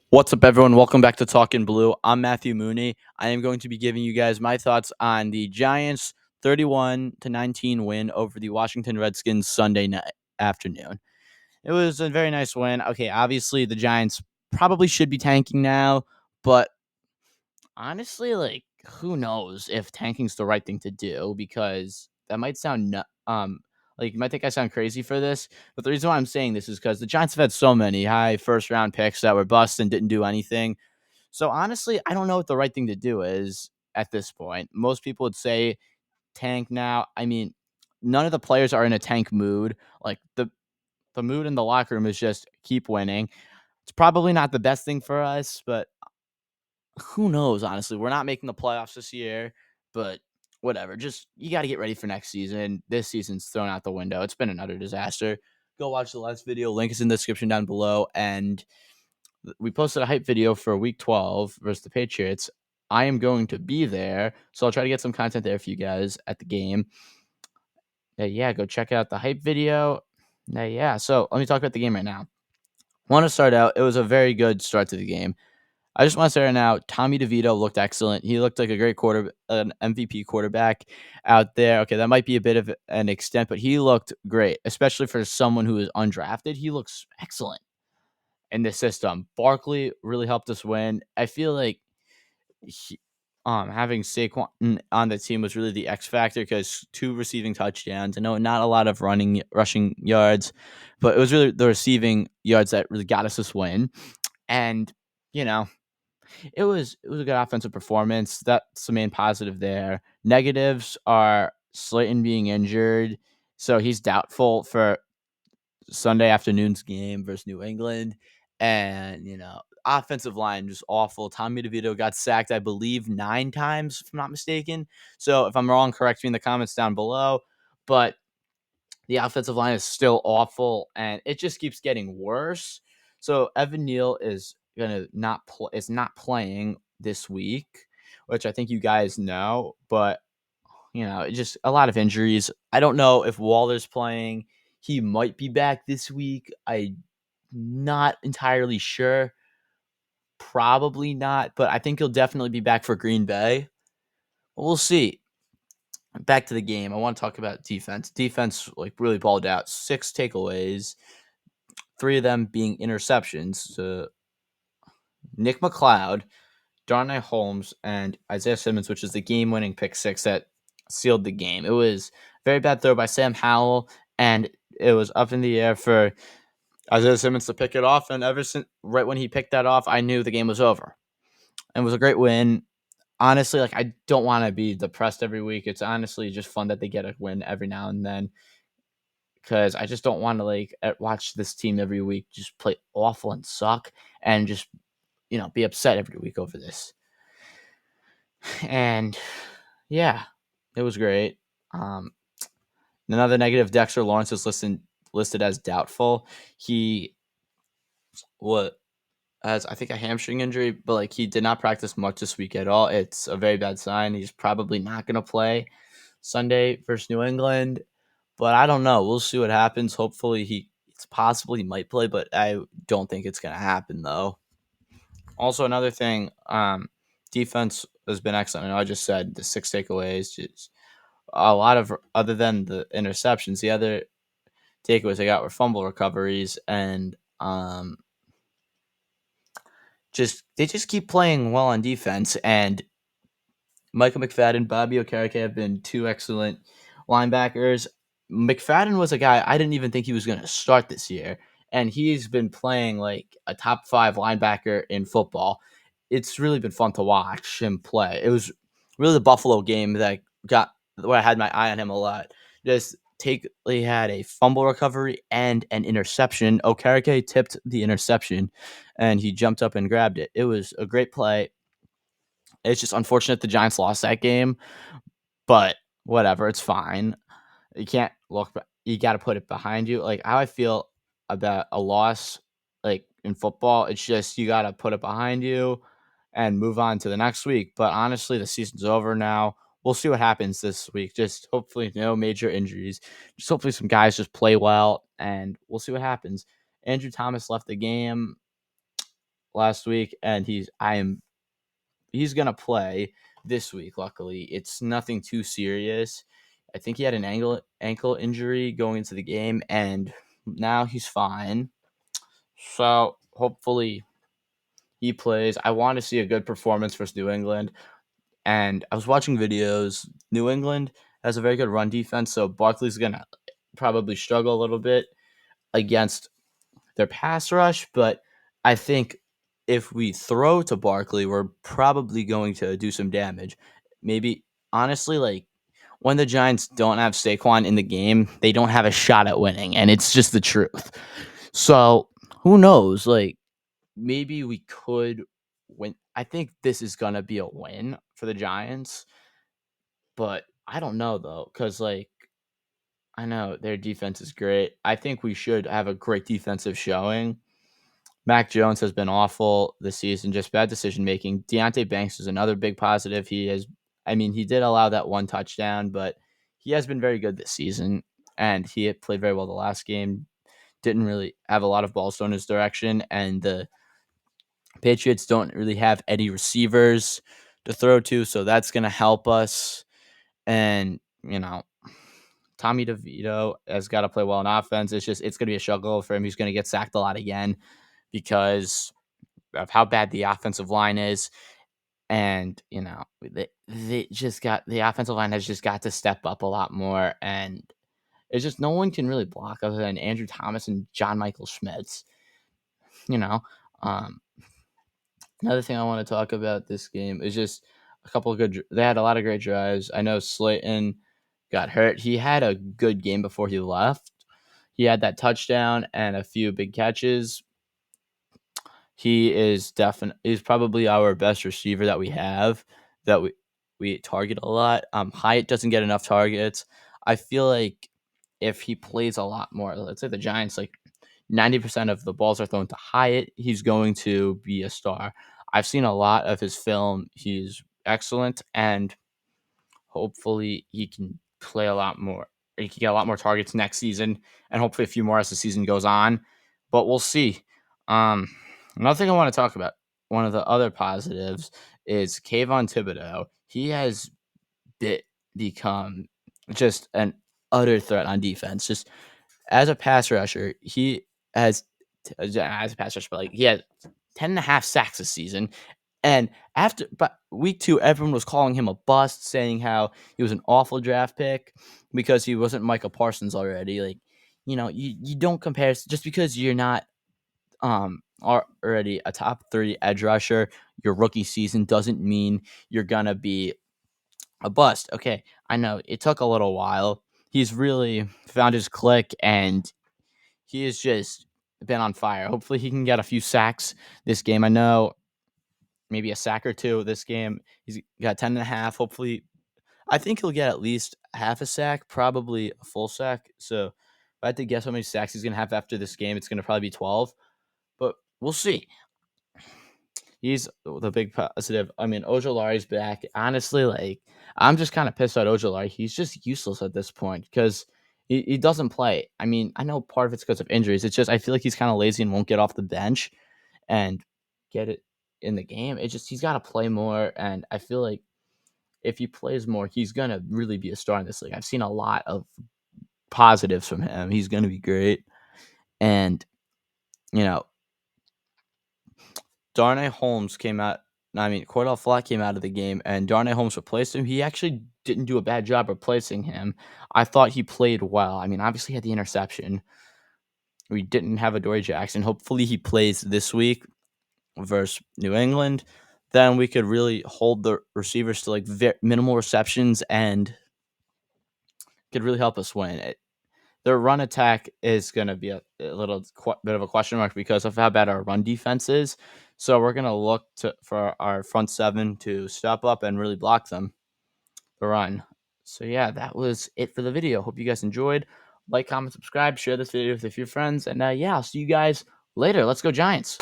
What's up, everyone? Welcome back to Talking Blue. I'm Matthew Mooney. I am going to be giving you guys my thoughts on the Giants' 31-19 win over the Washington Redskins Sunday night afternoon. It was a very nice win. Okay, obviously the Giants probably should be tanking now, but honestly, who knows if tanking's the right thing to do? Because that might sound like you might think I sound crazy for this, but the reason why I'm saying this is because the Giants have had so many high first round picks that were bust and didn't do anything. So honestly, I don't know what the right thing to do is at this point. Most people would say tank now. I mean, none of the players are in a tank mood. Like the mood in the locker room is just keep winning. It's probably not the best thing for us, but who knows, honestly. We're not making the playoffs this year, but whatever. Just you got to get ready for next season. This season's thrown out the window. It's been another disaster. Go watch the last video. Link is in the description down below. And we posted a hype video for week 12 versus the Patriots. I am going to be there, so I'll try to get some content there for you guys at the game. Yeah, go check out the hype video. Yeah, so let me talk about the game right now. Want to start out, it was a very good start to the game. I just want to say right now, Tommy DeVito looked excellent. He looked like a great an MVP quarterback out there. Okay, that might be a bit of an extent, but he looked great, especially for someone who is undrafted. He looks excellent in this system. Barkley really helped us win. I feel like having Saquon on the team was really the X factor because 2 receiving touchdowns. I know not a lot of rushing yards, but it was really the receiving yards that really got us this win. And you know, it was a good offensive performance. That's the main positive there. Negatives are Slayton being injured, so he's doubtful for Sunday afternoon's game versus New England. And, offensive line just awful. Tommy DeVito got sacked, I believe, 9 times, if I'm not mistaken. So if I'm wrong, correct me in the comments down below. But the offensive line is still awful, and it just keeps getting worse. So Evan Neal is gonna not playing this week, which I think you guys know. But just a lot of injuries. I don't know if Waller's playing. He might be back this week. I'm not entirely sure. Probably not, but I think he'll definitely be back for Green Bay. We'll see. Back to the game. I want to talk about defense. Defense really balled out. 6 takeaways, 3 of them being interceptions to Nick McLeod, Darnay Holmes, and Isaiah Simmons, which is the game-winning pick 6 that sealed the game. It was a very bad throw by Sam Howell, and it was up in the air for Isaiah Simmons to pick it off. And ever since right when he picked that off, I knew the game was over. And it was a great win. Honestly, I don't want to be depressed every week. It's honestly just fun that they get a win every now and then because I just don't want to watch this team every week just play awful and suck and just be upset every week over this. And yeah, it was great. Um, Another negative: Dexter Lawrence is listed as doubtful. He what has I think a hamstring injury, but he did not practice much this week at all. It's a very bad sign. He's probably not going to play Sunday versus New England, but I don't know. We'll see what happens. Hopefully it's possible he might play, but I don't think it's going to happen though. Also, another thing, defense has been excellent. I know I just said the 6 takeaways, just a lot of other than the interceptions. The other takeaways I got were fumble recoveries and they just keep playing well on defense. And Michael McFadden, Bobby Okereke have been 2 excellent linebackers. McFadden was a guy I didn't even think he was going to start this year, and he's been playing like a top 5 linebacker in football. It's really been fun to watch him play. It was really the Buffalo game that got where I had my eye on him a lot. He had a fumble recovery and an interception. Okereke tipped the interception, and he jumped up and grabbed it. It was a great play. It's just unfortunate the Giants lost that game, but whatever, it's fine. You can't look. You got to put it behind you. Like how I feel about a loss, in football, it's just you got to put it behind you and move on to the next week. But honestly, the season's over now. We'll see what happens this week. Just hopefully no major injuries. Just hopefully some guys just play well, and we'll see what happens. Andrew Thomas left the game. last week, and he's gonna play this week. Luckily, it's nothing too serious. I think he had an ankle injury going into the game, and now he's fine. So hopefully he plays. I want to see a good performance versus New England. And I was watching videos. New England has a very good run defense, so Barkley's gonna probably struggle a little bit against their pass rush. But I think if we throw to Barkley, we're probably going to do some damage. Maybe honestly, like when the Giants don't have Saquon in the game, they don't have a shot at winning, and it's just the truth. So who knows? Like maybe we could win. I think this is gonna be a win for the Giants, but I don't know though, because like I know their defense is great. I think we should have a great defensive showing. Mac Jones has been awful this season, just bad decision making. Deontay Banks is another big positive. I mean, he did allow that one touchdown, but he has been very good this season, and he had played very well the last game. Didn't really have a lot of balls thrown his direction, and the Patriots don't really have any receivers to throw to, so that's going to help us. And, Tommy DeVito has got to play well in offense. It's going to be a struggle for him. He's going to get sacked a lot again because of how bad the offensive line is. And, the offensive line has just got to step up a lot more. And it's just no one can really block other than Andrew Thomas and John Michael Schmitz, you know. Um, Another thing I want to talk about this game is just a couple of they had a lot of great drives. I know Slayton got hurt. He had a good game before he left. He had that touchdown and a few big catches. He's probably our best receiver that we have that we target a lot. Hyatt doesn't get enough targets. I feel like if he plays a lot more, let's say the Giants, like 90% of the balls are thrown to Hyatt, he's going to be a star. I've seen a lot of his film. He's excellent, and hopefully he can play a lot more. He can get a lot more targets next season, and hopefully a few more as the season goes on. But we'll see. Um, Another thing I want to talk about, one of the other positives, is Kayvon Thibodeau. He has bit become just an utter threat on defense. Just as a pass rusher, he has as a pass rusher, but like he had 10 and a half sacks this season. And but week 2, everyone was calling him a bust, saying how he was an awful draft pick because he wasn't Michael Parsons already. Like, you don't compare just because you're not already a top 3 edge rusher. Your rookie season doesn't mean you're gonna be a bust. Okay, I know it took a little while. He's really found his click, and he has just been on fire. Hopefully, he can get a few sacks this game. I know maybe a sack or two this game. He's got 10 and a half. Hopefully, I think he'll get at least half a sack, probably a full sack. So if I had to guess how many sacks he's going to have after this game, it's going to probably be 12. But we'll see. He's the big positive. I mean, Ojolari's back. Honestly, like, I'm just kind of pissed at Ojolari. He's just useless at this point because he doesn't play. I mean, I know part of it's because of injuries. It's just I feel like he's kind of lazy and won't get off the bench and get it in the game. He's got to play more. And I feel like if he plays more, he's going to really be a star in this league. I've seen a lot of positives from him. He's going to be great. And, you know, Darnay Holmes came out. I mean, Cordell Flott came out of the game, and Darnay Holmes replaced him. He actually didn't do a bad job replacing him. I thought he played well. I mean, obviously he had the interception. We didn't have Adoree Jackson. Hopefully he plays this week versus New England. Then we could really hold the receivers to like minimal receptions and could really help us win. Their run attack is going to be a little bit of a question mark because of how bad our run defense is. So we're going to look for our front 7 to step up and really block them, the run. So yeah, that was it for the video. Hope you guys enjoyed. Like, comment, subscribe, share this video with a few friends. And yeah, I'll see you guys later. Let's go Giants.